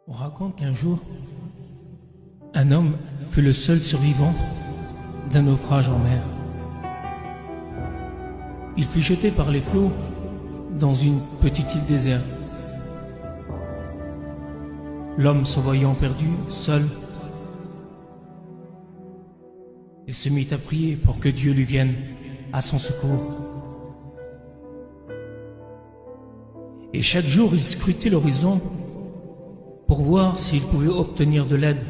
On raconte qu'un jour, un homme fut le seul survivant d'un naufrage en mer. Il fut jeté par les flots dans une petite île déserte. L'homme, se voyant perdu, seul, il se mit à prier pour que Dieu lui vienne à son secours. Et chaque jour, il scrutait l'horizon pour voir s'il pouvait obtenir de l'aide,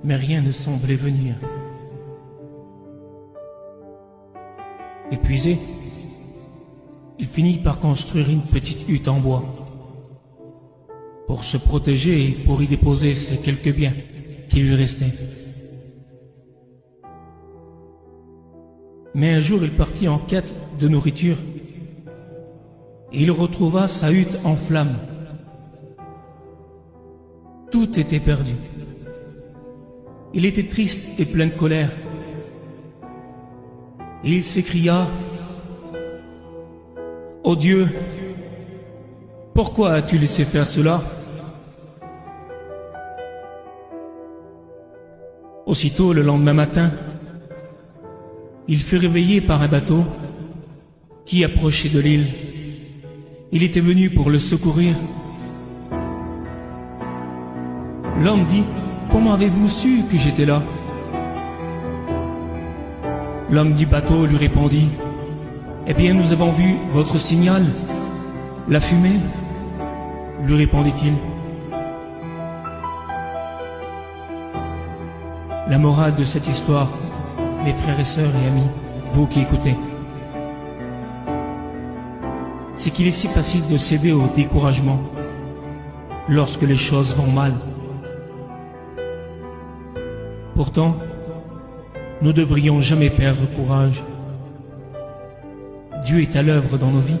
mais rien ne semblait venir. Épuisé, il finit par construire une petite hutte en bois pour se protéger et pour y déposer ses quelques biens qui lui restaient. Mais un jour, il partit en quête de nourriture et il retrouva sa hutte en flammes. Tout était perdu. Il était triste et plein de colère. Et il s'écria: « Ô Dieu, pourquoi as-tu laissé faire cela ?» Aussitôt, le lendemain matin, il fut réveillé par un bateau qui approchait de l'île. Il était venu pour le secourir. L'homme dit: « Comment avez-vous su que j'étais là ?» L'homme du bateau lui répondit: « Eh bien, nous avons vu votre signal, la fumée, » lui répondit-il. La morale de cette histoire, mes frères et sœurs et amis, vous qui écoutez, c'est qu'il est si facile de céder au découragement lorsque les choses vont mal. Pourtant, nous ne devrions jamais perdre courage. Dieu est à l'œuvre dans nos vies,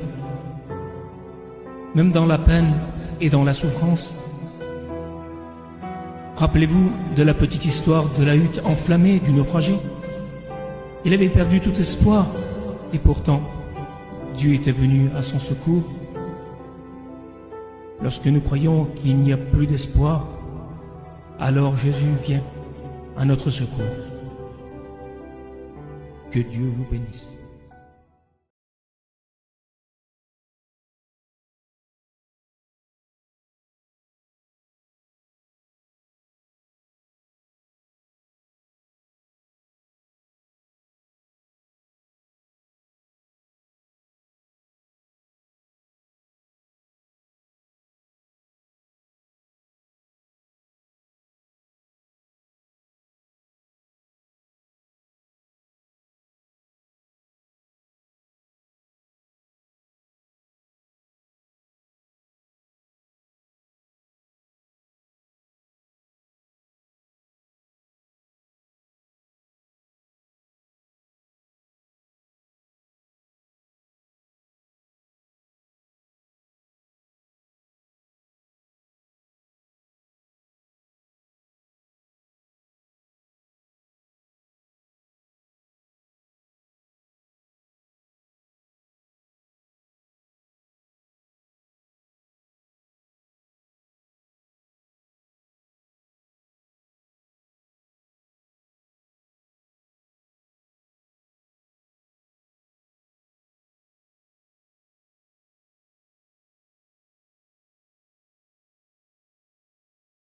même dans la peine et dans la souffrance. Rappelez-vous de la petite histoire de la hutte enflammée du naufragé. Il avait perdu tout espoir, et pourtant, Dieu était venu à son secours. Lorsque nous croyons qu'il n'y a plus d'espoir, alors Jésus vient à notre secours. Que Dieu vous bénisse.